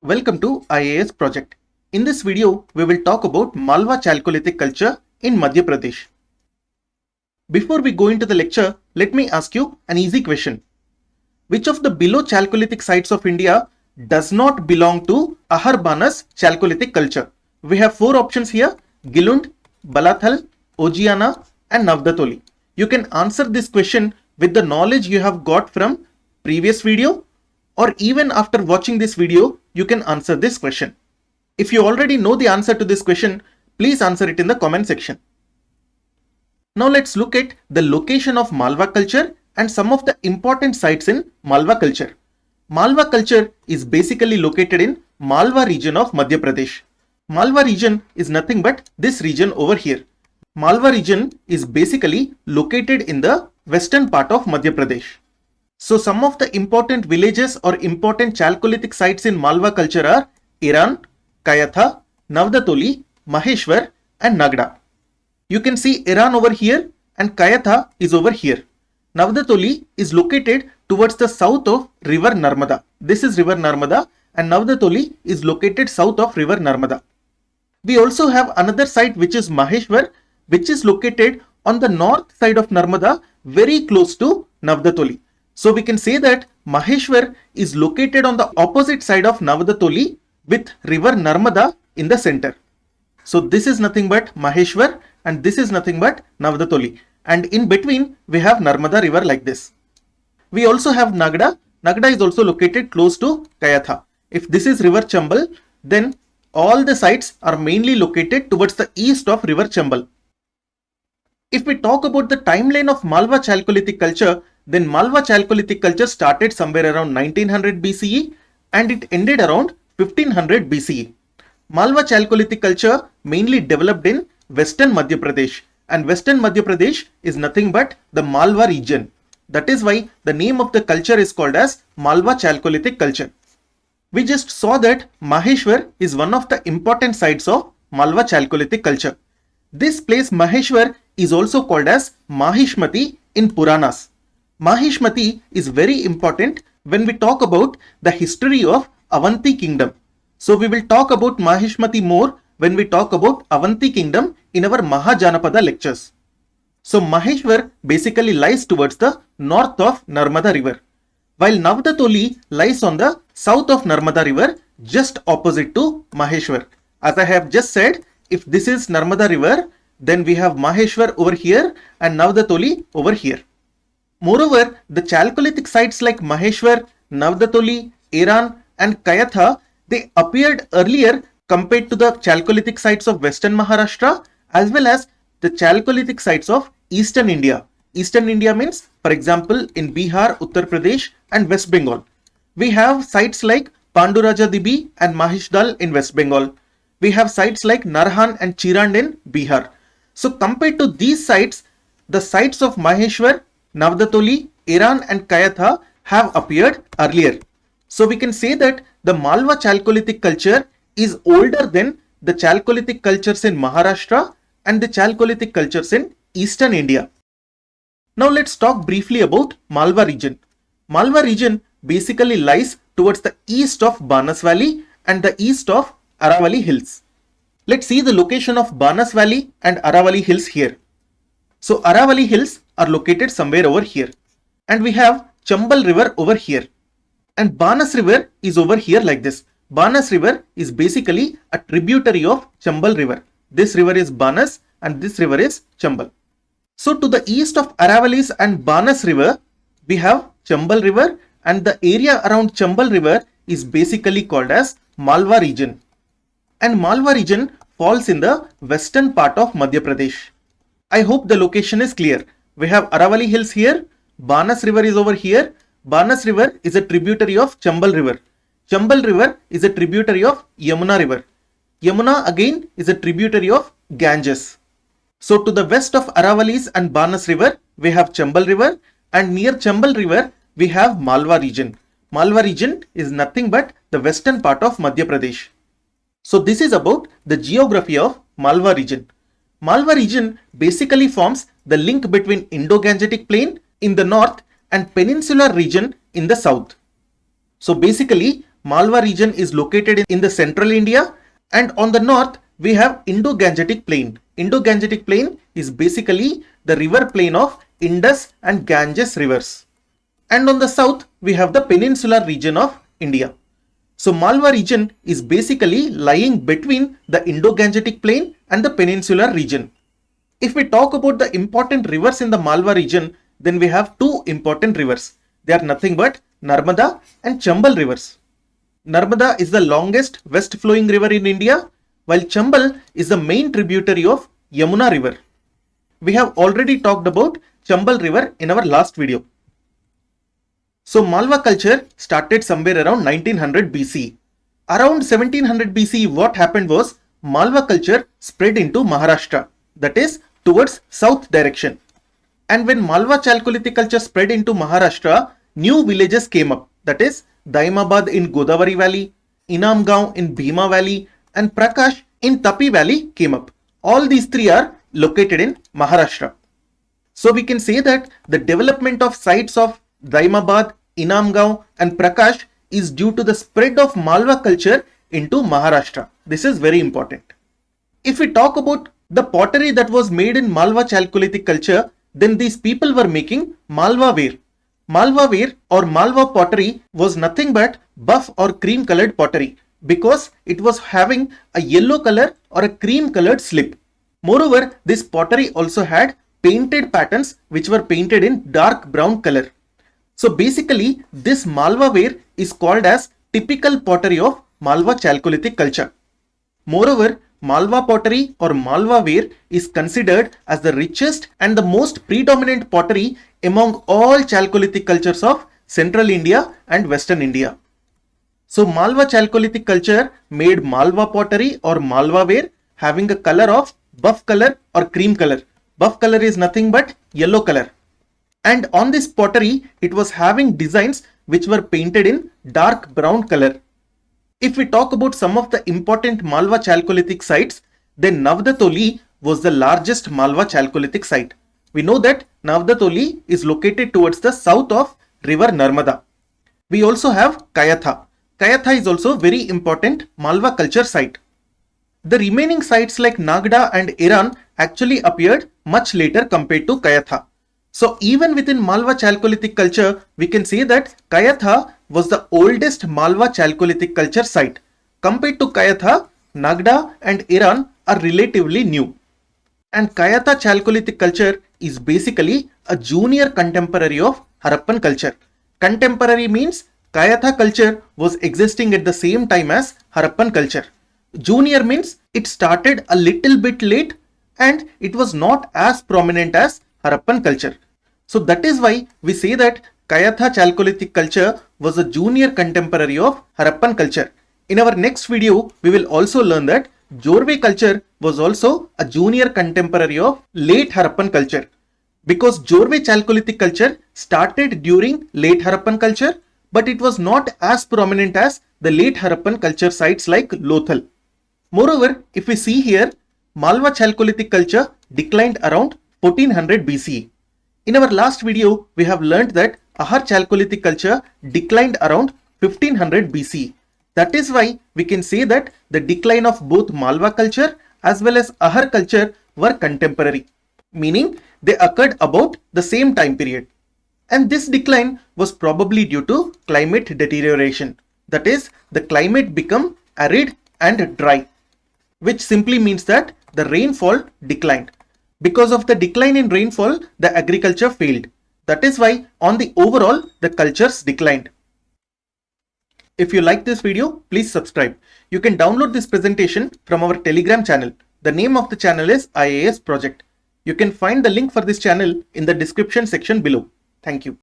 Welcome to IAS project. In this video, we will talk about Malwa Chalcolithic culture in Madhya Pradesh. Before we go into the lecture, let me ask you an easy question. Which of the below Chalcolithic sites of India does not belong to Aharbanas Chalcolithic culture? We have four options here: Gilund, Balathal, Ojiana and Navdatoli. You can answer this question with the knowledge you have got from previous video, or even after watching this video, you can answer this question. If you already know the answer to this question, please answer it in the comment section. Now let's look at the location of Malwa culture and some of the important sites in Malwa culture. Malwa culture is basically located in Malwa region of Madhya Pradesh. Malwa region is nothing but this region over here. Malwa region is basically located in the western part of Madhya Pradesh. So some of the important villages or important Chalcolithic sites in Malwa culture are Iran, Kayatha, Navdatoli, Maheshwar and Nagda. You can see Iran over here and Kayatha is over here. Navdatoli is located towards the south of river Narmada. This is river Narmada and Navdatoli is located south of river Narmada. We also have another site which is Maheshwar, which is located on the north side of Narmada, very close to Navdatoli. So we can say that Maheshwar is located on the opposite side of Navdatoli with river Narmada in the center. So this is nothing but Maheshwar and this is nothing but Navdatoli. And in between we have Narmada river like this. We also have Nagda. Nagda is also located close to Kayatha. If this is river Chambal, then all the sites are mainly located towards the east of river Chambal. If we talk about the timeline of Malwa Chalcolithic culture, then Malwa Chalcolithic culture started somewhere around 1900 BCE and it ended around 1500 BCE. Malwa Chalcolithic culture mainly developed in western Madhya Pradesh, and western Madhya Pradesh is nothing but the Malwa region. That is why the name of the culture is called as Malwa Chalcolithic culture. We just saw that Maheshwar is one of the important sites of Malwa Chalcolithic culture. This place Maheshwar is also called as Mahishmati in Puranas. Mahishmati is very important when we talk about the history of Avanti kingdom. So we will talk about Mahishmati more when we talk about Avanti kingdom in our Mahajanapada lectures. So Maheshwar basically lies towards the north of Narmada river, while Navdatoli lies on the south of Narmada river, just opposite to Maheshwar. As I have just said, if this is Narmada river, then we have Maheshwar over here and Navdatoli over here. Moreover, the Chalcolithic sites like Maheshwar, Navdatoli, Iran and Kayatha, they appeared earlier compared to the Chalcolithic sites of Western Maharashtra as well as the Chalcolithic sites of Eastern India. Eastern India means, for example, in Bihar, Uttar Pradesh and West Bengal. We have sites like Panduraja Dibi and Mahishdal in West Bengal. We have sites like Narhan and Chirand in Bihar. So compared to these sites, the sites of Maheshwar, Navdatoli, Iran and Kayatha have appeared earlier. So we can say that the Malwa Chalcolithic culture is older than the Chalcolithic cultures in Maharashtra and the Chalcolithic cultures in Eastern India. Now let's talk briefly about Malwa region. Malwa region basically lies towards the east of Banas Valley and the east of Aravali Hills. Let's see the location of Banas Valley and Aravali Hills here. So Aravali Hills are located somewhere over here and we have Chambal river over here and Banas river is over here like this. Banas river is basically a tributary of Chambal river. This river is Banas and this river is Chambal. So to the east of Aravalis and Banas river, we have Chambal river and the area around Chambal river is basically called as Malwa region. And Malwa region falls in the western part of Madhya Pradesh. I hope the location is clear. We have Aravali Hills here, Banas river is over here. Banas river is a tributary of Chambal river. Chambal river is a tributary of Yamuna river. Yamuna again is a tributary of Ganges. So to the west of Aravalis and Banas river, we have Chambal river and near Chambal river, we have Malwa region. Malwa region is nothing but the western part of Madhya Pradesh. So this is about the geography of Malwa region. Malwa region basically forms the link between Indo-Gangetic plain in the north and peninsular region in the south. So basically Malwa region is located in the central India, and on the north we have Indo-Gangetic Plain. Indo-Gangetic Plain is basically the river plain of Indus and Ganges rivers. And on the south we have the peninsular region of India. So Malwa region is basically lying between the Indo-Gangetic Plain and the peninsular region. If we talk about the important rivers in the Malwa region, then we have two important rivers. They are nothing but Narmada and Chambal rivers. Narmada is the longest west flowing river in India, while Chambal is the main tributary of Yamuna river. We have already talked about Chambal river in our last video. So Malwa culture started somewhere around 1900 BC. Around 1700 BC, what happened was Malwa culture spread into Maharashtra, that is towards south direction. And when Malwa Chalcolithic culture spread into Maharashtra, new villages came up, that is Daimabad in Godavari Valley, Inamgaon in Bhima Valley, and Prakash in Tapi Valley came up. All these three are located in Maharashtra. So we can say that the development of sites of Daimabad, Inamgaon and Prakash is due to the spread of Malwa culture into Maharashtra. This is very important. If we talk about the pottery that was made in Malwa Chalcolithic culture, then these people were making Malwa ware. Malwa ware or Malwa pottery was nothing but buff or cream colored pottery because it was having a yellow color or a cream colored slip. Moreover, this pottery also had painted patterns which were painted in dark brown color. So basically, this Malwa ware is called as typical pottery of Malwa Chalcolithic culture. Moreover, Malwa pottery or Malwa ware is considered as the richest and the most predominant pottery among all Chalcolithic cultures of Central India and Western India. So Malwa Chalcolithic culture made Malwa pottery or Malwa ware having a color of buff color or cream color. Buff color is nothing but yellow color. And on this pottery, it was having designs which were painted in dark brown color. If we talk about some of the important Malwa Chalcolithic sites, then Navdatoli was the largest Malwa Chalcolithic site. We know that Navdatoli is located towards the south of river Narmada. We also have Kayatha. Kayatha is also very important Malwa culture site. The remaining sites like Nagda and Iran actually appeared much later compared to Kayatha. So even within Malwa Chalcolithic culture, we can say that Kayatha was the oldest Malwa Chalcolithic culture site. Compared to Kayatha, Nagda and Iran are relatively new. And Kayatha Chalcolithic culture is basically a junior contemporary of Harappan culture. Contemporary means Kayatha culture was existing at the same time as Harappan culture. Junior means it started a little bit late and it was not as prominent as Harappan culture. So that is why we say that Kayatha Chalcolithic culture was a junior contemporary of Harappan culture. In our next video, we will also learn that Jorve culture was also a junior contemporary of late Harappan culture. Because Jorve Chalcolithic culture started during late Harappan culture, but it was not as prominent as the late Harappan culture sites like Lothal. Moreover, if we see here, Malwa Chalcolithic culture declined around 1400 BCE. In our last video, we have learnt that Ahar Chalcolithic culture declined around 1500 BCE. That is why we can say that the decline of both Malwa culture as well as Ahar culture were contemporary, meaning they occurred about the same time period. And this decline was probably due to climate deterioration. That is, the climate became arid and dry, which simply means that the rainfall declined. Because of the decline in rainfall, the agriculture failed. That is why on the overall, the cultures declined. If you like this video, please subscribe. You can download this presentation from our Telegram channel. The name of the channel is IAS Project. You can find the link for this channel in the description section below. Thank you.